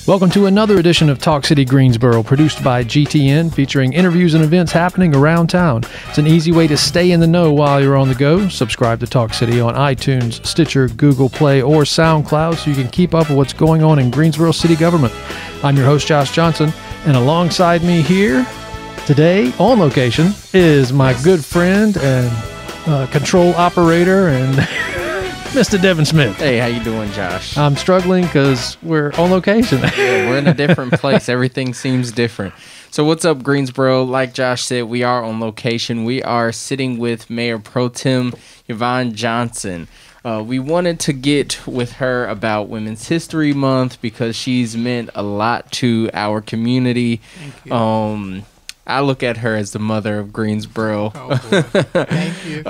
Welcome to another edition of Talk City Greensboro, produced by GTN, featuring interviews and events happening around town. It's an easy way to stay in the know while you're on the go. Subscribe to Talk City on iTunes, Stitcher, Google Play, or SoundCloud so you can keep up with what's going on in Greensboro city government. I'm your host, Josh Johnson, and alongside me here today on location is my good friend and control operator and Mr. Devin Smith. Hey, how you doing, Josh? I'm struggling because we're on location. Yeah, we're in a different place. Everything seems different. So what's up, Greensboro? Like Josh said, we are on location. We are sitting with Mayor Pro Tem Yvonne Johnson. We wanted to get with her about Women's History Month because she's meant a lot to our community. Thank you. I look at her as the mother of Greensboro. Oh, boy. Thank you.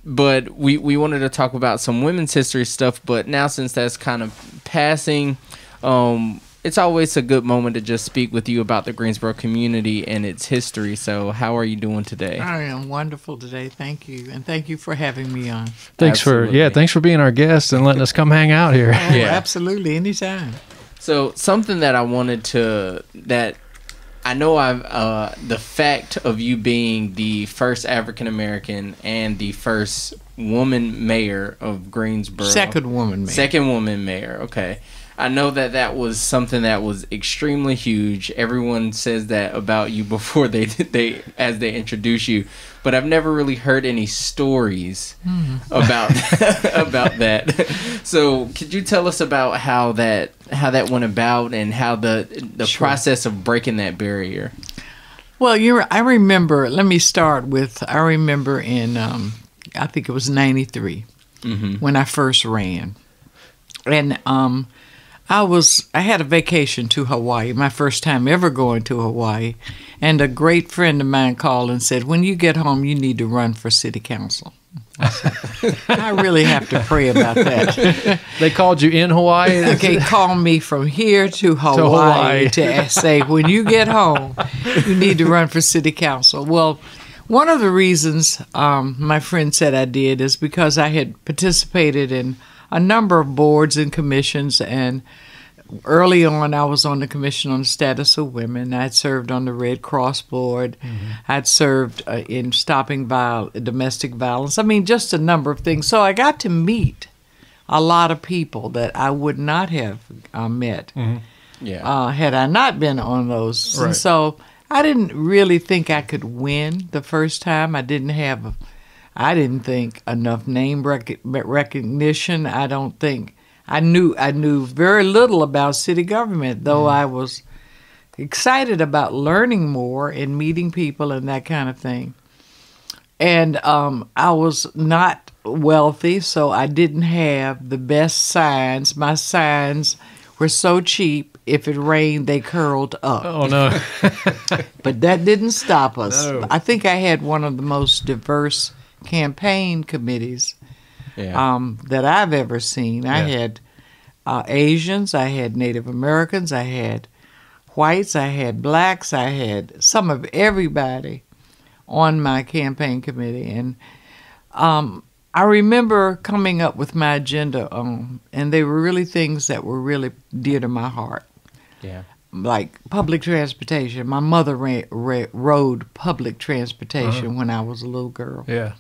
But we wanted to talk about some women's history stuff, but now since that's kind of passing, it's always a good moment to just speak with you about the Greensboro community and its history. So how are you doing today? I am wonderful today. Thank you. And thank you for having me on. Thanks for being our guest and letting us come hang out here. Oh, Yeah. Absolutely. Anytime. So something that I wanted to, that I know the fact of you being the first African-American and the first woman mayor of Greensboro. Second woman mayor. Second woman mayor, okay. I know that was something that was extremely huge. Everyone says that about you before they introduce you, but I've never really heard any stories about about that. So, could you tell us about how that went about and how the Sure. process of breaking that barrier? Well, I remember, let me start with, I remember in, I think it was 93 when I first ran. And I had a vacation to Hawaii, my first time ever going to Hawaii, and a great friend of mine called and said, when you get home, you need to run for city council. I said, I really have to pray about that. They called you in Hawaii? Okay, call me from here to Hawaii to say, when you get home, you need to run for city council. Well, one of the reasons my friend said I did is because I had participated in a number of boards and commissions, and early on I was on the Commission on the Status of Women. I'd served on the Red Cross board. I'd served in stopping domestic violence. I mean, just a number of things. So I got to meet a lot of people that I would not have met had I not been on those. Right. And so I didn't really think I could win the first time. I didn't think enough name recognition. I don't think I knew very little about city government, though I was excited about learning more and meeting people and that kind of thing. And I was not wealthy, so I didn't have the best signs. My signs were so cheap, if it rained, they curled up. Oh, no. But that didn't stop us. No. I think I had one of the most diverse campaign committees that I've ever seen. I had Asians, I had Native Americans, I had whites, I had blacks, I had some of everybody on my campaign committee. And I remember coming up with my agenda, and they were really things that were really dear to my heart. Yeah. Like public transportation. My mother rode public transportation when I was a little girl. Yeah.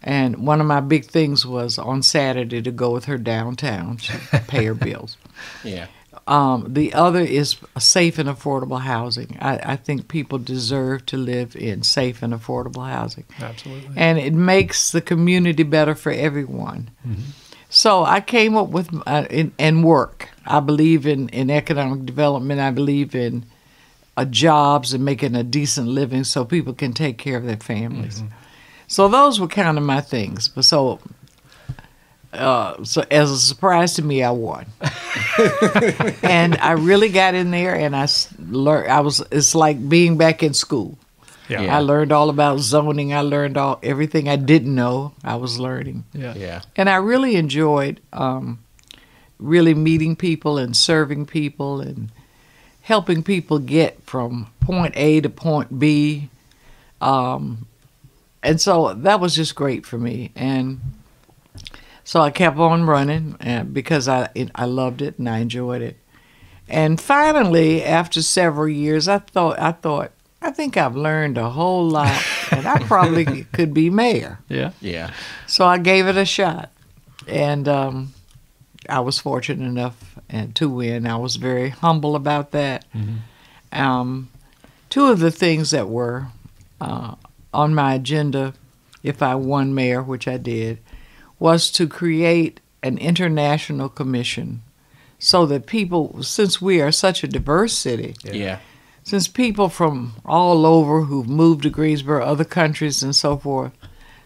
And one of my big things was on Saturday to go with her downtown. She'd pay her bills. Yeah. The other is safe and affordable housing. I think people deserve to live in safe and affordable housing. Absolutely. And it makes the community better for everyone. So I came up with, and work. I believe in economic development. I believe in jobs and making a decent living so people can take care of their families. So those were kind of my things. But so as a surprise to me, I won. And I really got in there, and I learned. It's like being back in school. Yeah. I learned all about zoning. I learned everything I didn't know. I was learning. Yeah. And I really enjoyed really meeting people and serving people and helping people get from point A to point B. And so that was just great for me. And so I kept on running because I loved it and I enjoyed it. And finally, after several years, I think I've learned a whole lot, and I probably could be mayor. Yeah. Yeah. So I gave it a shot, and I was fortunate enough to win. I was very humble about that. Two of the things that were on my agenda, if I won mayor, which I did, was to create an international commission so that people, since we are such a diverse city, since people from all over who've moved to Greensboro, other countries and so forth,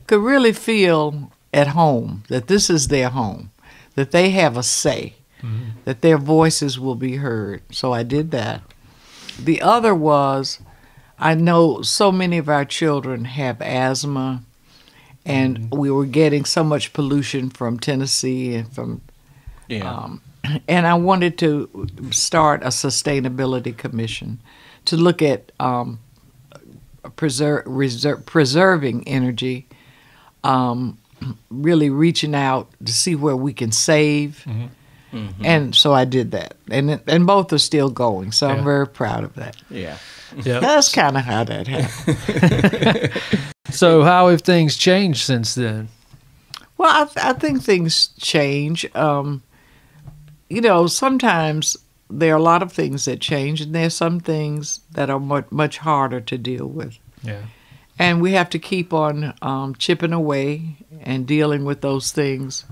could really feel at home, that this is their home, that they have a say, that their voices will be heard. So I did that. The other was, I know so many of our children have asthma, and we were getting so much pollution from Tennessee and from, and I wanted to start a sustainability commission to look at preserving energy, really reaching out to see where we can save. And so I did that, and both are still going. So I'm very proud of that. Yeah. That's kind of how that happened. So how have things changed since then? Well, I think things change. Sometimes there are a lot of things that change, and there's some things that are much harder to deal with. Yeah. And we have to keep on chipping away and dealing with those things,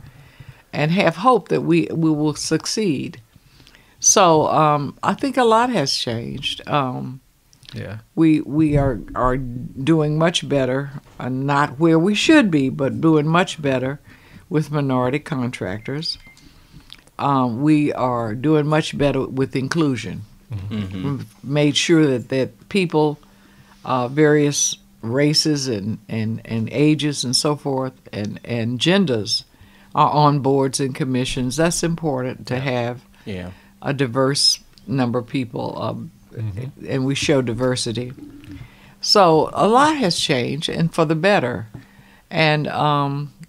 and have hope that we will succeed. So I think a lot has changed. We are doing much better, not where we should be, but doing much better with minority contractors. We are doing much better with inclusion. We've made sure that people, various races and ages and so forth, and genders are on boards and commissions. That's important to have a diverse number of people, and we show diversity. So a lot has changed, and for the better. And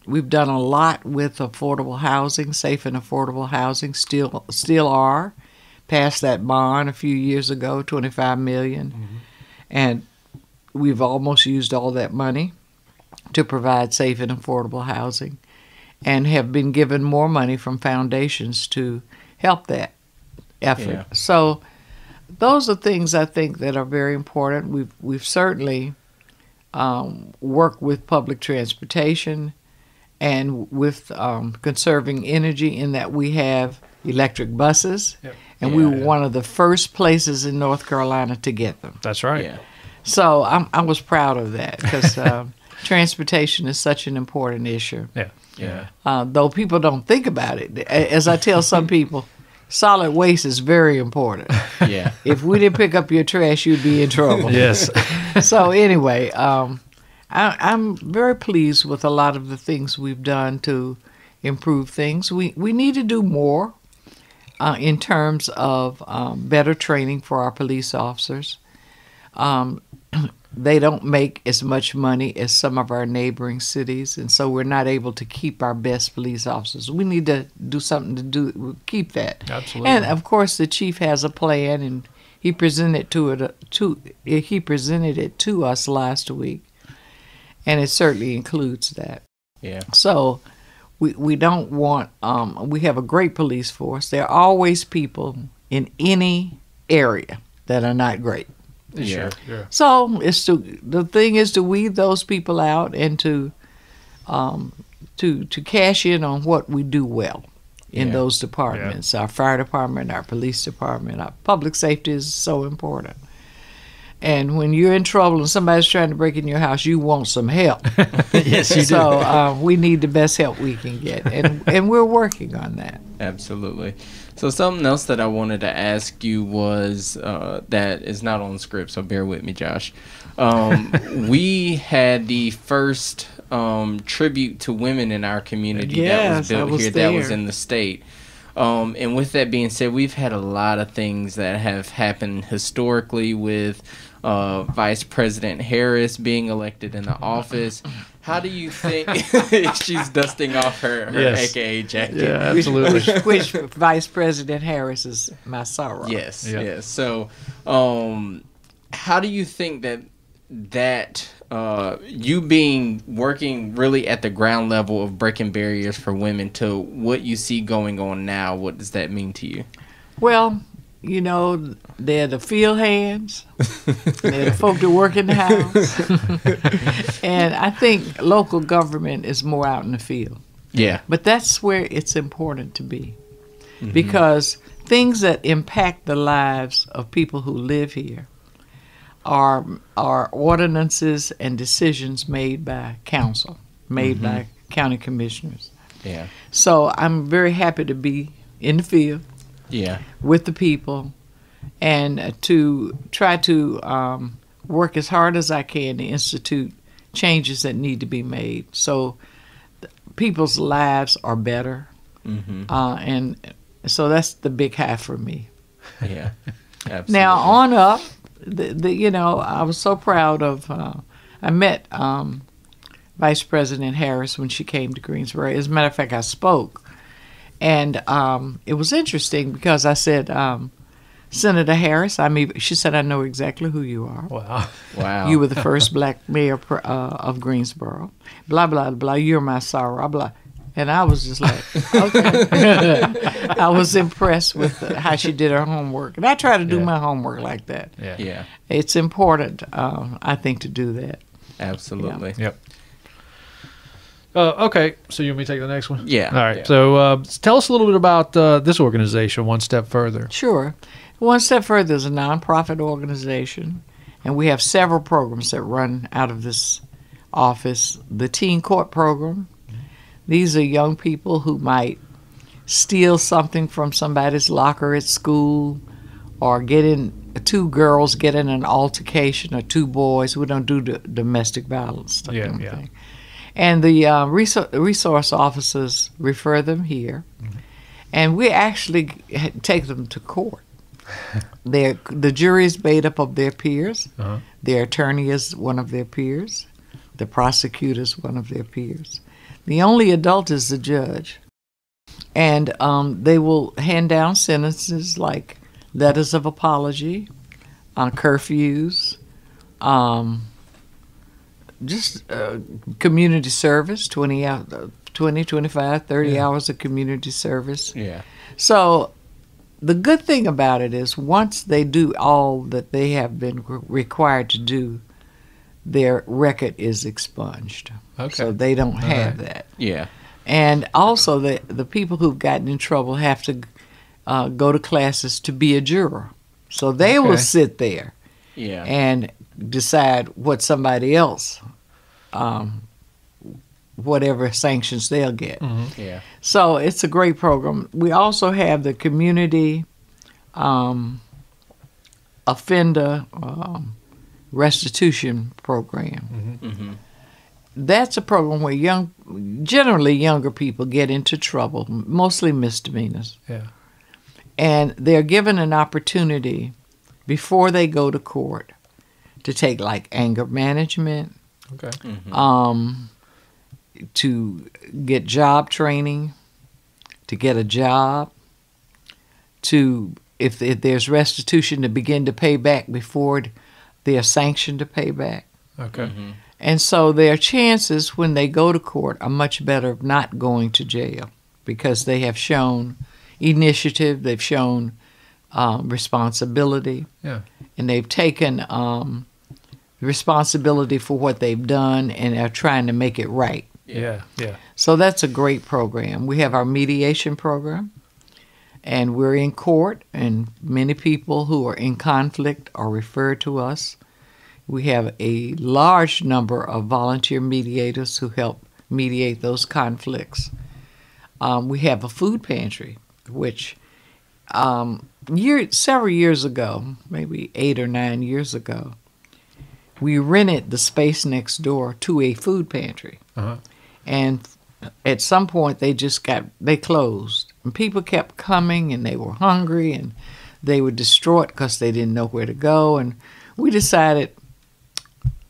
we've done a lot with affordable housing, safe and affordable housing. Still are. Passed that bond a few years ago, $25 million, and we've almost used all that money to provide safe and affordable housing, and have been given more money from foundations to help that effort. So those are things I think that are very important. We've certainly worked with public transportation and with conserving energy, in that we have electric buses, and we were one of the first places in North Carolina to get them. That's right. So I was proud of that, because transportation is such an important issue. Though people don't think about it. As I tell some people, solid waste is very important. If we didn't pick up your trash, you'd be in trouble. Yes. So anyway, I'm very pleased with a lot of the things we've done to improve things. We need to do more in terms of better training for our police officers. They don't make as much money as some of our neighboring cities, and so we're not able to keep our best police officers. We need to do something to keep that. Absolutely. And of course, the chief has a plan, and he presented it to us last week, and it certainly includes that. So we don't want. We have a great police force. There are always people in any area that are not great. So the thing is to weed those people out, and to cash in on what we do well in those departments. Our fire department, our police department, our public safety is so important. And when you're in trouble and somebody's trying to break in your house, you want some help. Yes, you do. So we need the best help we can get, and we're working on that. Absolutely. So something else that I wanted to ask you was that is not on the script, so bear with me, Josh. We had the first tribute to women in our community that was built here. That was in the state. And with that being said, we've had a lot of things that have happened historically with Vice President Harris being elected in the office. How do you think she's dusting off her Yes. AKA jacket? Yeah, absolutely. Which Vice President Harris is my sorrow. Yes, Yeah. yes. So, how do you think that you working really at the ground level of breaking barriers for women to what you see going on now, what does that mean to you? Well, you know, they're the field hands. They're the folk that work in the house. And I think local government is more out in the field. Yeah. But that's where it's important to be. Because things that impact the lives of people who live here are ordinances and decisions made by council, made by county commissioners. Yeah. So I'm very happy to be in the field Yeah. with the people and to try to work as hard as I can to institute changes that need to be made so people's lives are better. And so that's the big half for me. Yeah. Absolutely. Now on up, you know, I was so proud of. I met Vice President Harris when she came to Greensboro. As a matter of fact, I spoke, and it was interesting because I said, "Senator Harris," she said, "I know exactly who you are. Wow. Wow. You were the first black mayor of Greensboro. Blah blah blah. You're my sorrow. Blah." And I was just like, okay. I was impressed with how she did her homework. And I try to do my homework like that. Yeah. Yeah. It's important, I think, to do that. Absolutely. Yep. Okay, so you want me to take the next one? Yeah. All right. Yeah. So tell us a little bit about this organization, One Step Further. Sure. One Step Further is a nonprofit organization, and we have several programs that run out of this office. The Teen Court Program. These are young people who might steal something from somebody's locker at school or two girls get in an altercation or two boys. We don't do domestic violence stuff. Yeah. And the resource officers refer them here, and we actually take them to court. The jury is made up of their peers. Their attorney is one of their peers. The prosecutor is one of their peers. The only adult is the judge. And they will hand down sentences like letters of apology, curfews, just community service, 25, 30 hours of community service. Yeah. So the good thing about it is once they do all that they have been required to do, their record is expunged. Okay. So they don't have that. Yeah. And also the people who've gotten in trouble have to go to classes to be a juror. So they will sit there Yeah. and decide what somebody else, whatever sanctions they'll get. Yeah. So it's a great program. We also have the community offender restitution program. That's a program where generally younger people get into trouble, mostly misdemeanors. Yeah. And they're given an opportunity before they go to court to take like anger management, Okay. to get job training, to get a job, to if there's restitution to begin to pay back before they're sanctioned to pay back. Okay. And so their chances when they go to court are much better of not going to jail because they have shown initiative, they've shown responsibility, and they've taken responsibility for what they've done and are trying to make it right. Yeah. So that's a great program. We have our mediation program, and we're in court, and many people who are in conflict are referred to us. We have a large number of volunteer mediators who help mediate those conflicts. We have a food pantry, which several years ago, maybe 8 or 9 years ago, we rented the space next door to a food pantry. And at some point they closed. And people kept coming and they were hungry and they were distraught because they didn't know where to go. And we decided,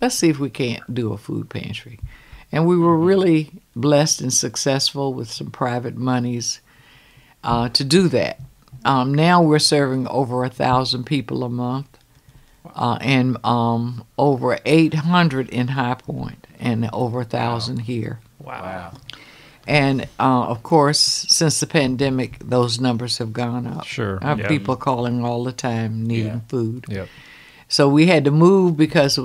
let's see if we can't do a food pantry. And we were really blessed and successful with some private monies to do that. Now we're serving over 1,000 people a month, and over 800 in High Point, and over 1,000 here. Wow. And of course, since the pandemic, those numbers have gone up. Sure. I have people calling all the time needing food. Yep. So we had to move because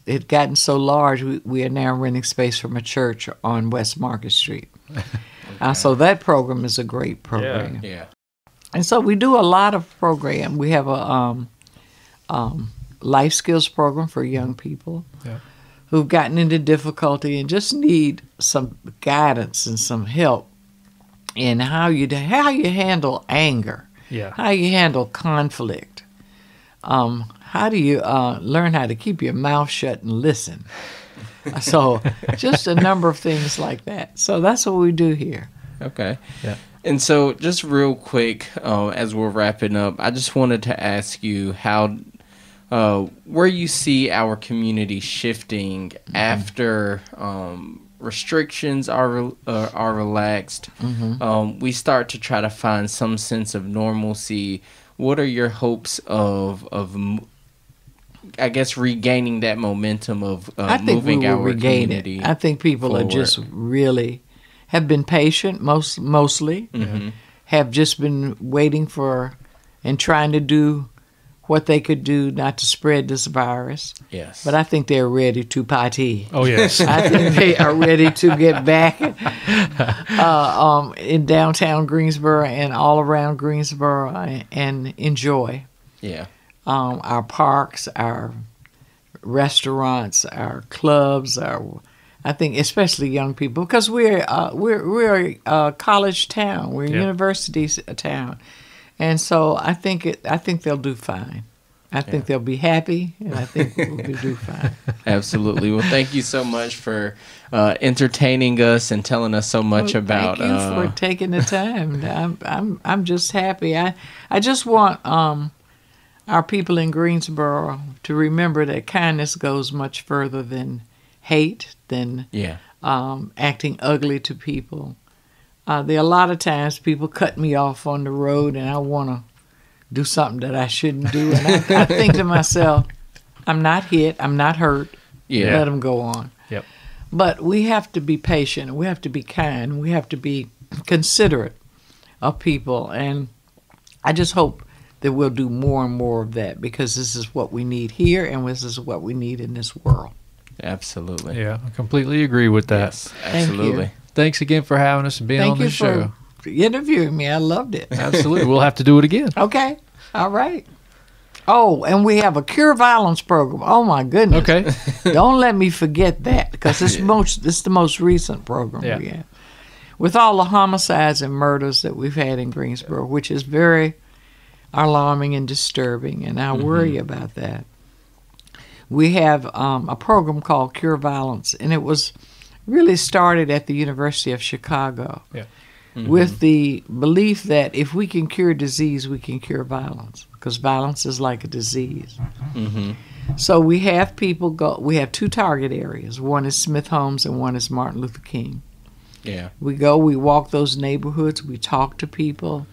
it had gotten so large. We are now renting space from a church on West Market Street. So that program is a great program. Yeah. And so we do a lot of program. We have a life skills program for young people who've gotten into difficulty and just need some guidance and some help in how you handle anger, how you handle conflict. How do you learn how to keep your mouth shut and listen? So just a number of things like that. So that's what we do here. Okay. Yeah. And so just real quick, as we're wrapping up, I just wanted to ask you how, where you see our community shifting after restrictions are relaxed. We start to try to find some sense of normalcy. What are your hopes of I guess regaining that momentum of moving our community? I think people forward. are just really have been patient, mostly, have just been waiting for and trying to do what they could do not to spread this virus. Yes. But I think they're ready to party. Oh, yes. I think they are ready to get back in downtown Greensboro and all around Greensboro and enjoy. Yeah. Our parks, our restaurants, our clubs, I think especially young people, because we're a college town, we're a university town, and so I think they'll do fine. I think they'll be happy, and I think we'll do fine. Absolutely. Well, thank you so much for entertaining us and telling us so much about. Thank you for taking the time. I'm just happy. I just want our people in Greensboro to remember that kindness goes much further than hate, than acting ugly to people. There are a lot of times people cut me off on the road and I want to do something that I shouldn't do. And I think to myself, I'm not hit, I'm not hurt. Yeah. Let them go on. Yep. But we have to be patient. We have to be kind. We have to be considerate of people. And I just hope that we'll do more and more of that, because this is what we need here and this is what we need in this world. Absolutely. Yeah, I completely agree with that. Yes, absolutely. Thanks again for having us and being on the show. Thank you for interviewing me. I loved it. Absolutely. We'll have to do it again. Okay. All right. Oh, and we have a cure violence program. Oh, my goodness. Okay. Don't let me forget that, because it's the most recent program we have. With all the homicides and murders that we've had in Greensboro, which is very alarming and disturbing, and I worry about that. We have a program called Cure Violence, and it was really started at the University of Chicago with the belief that if we can cure disease, we can cure violence, because violence is like a disease. So we have people go. We have two target areas. One is Smith Holmes and one is Martin Luther King. Yeah. We go, we walk those neighborhoods, we talk to people,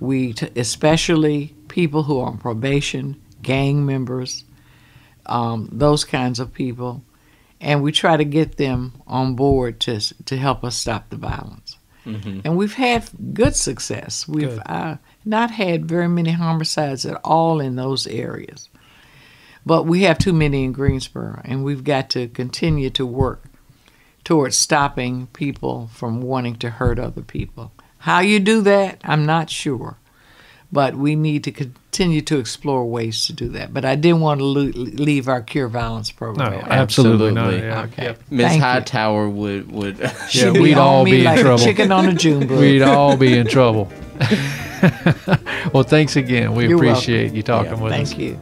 especially people who are on probation, gang members, those kinds of people, and we try to get them on board to help us stop the violence. And we've had good success. We've not had very many homicides at all in those areas. But we have too many in Greensboro, and we've got to continue to work towards stopping people from wanting to hurt other people. How you do that, I'm not sure. But we need to continue to explore ways to do that. But I didn't want to leave our Cure Violence program. No, absolutely not. Yeah. Okay. Yep. Ms. Hightower would Yeah, we'd all be like in trouble. Chicken on a June bug. We'd all be in trouble. Well, thanks again. We You're appreciate welcome. you talking with us. Thank you.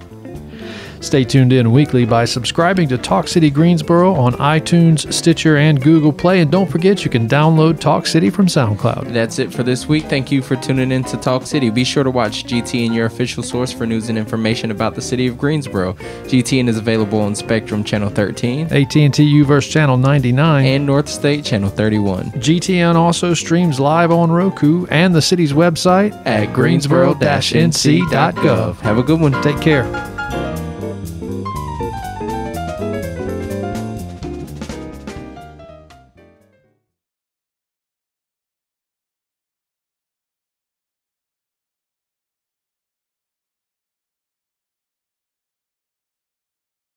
Stay tuned in weekly by subscribing to Talk City Greensboro on iTunes, Stitcher, and Google Play. And don't forget, you can download Talk City from SoundCloud. That's it for this week. Thank you for tuning in to Talk City. Be sure to watch GTN, your official source for news and information about the city of Greensboro. GTN is available on Spectrum Channel 13, AT&T U-verse Channel 99, and North State Channel 31. GTN also streams live on Roku and the city's website at greensboro-nc.gov. Have a good one. Take care.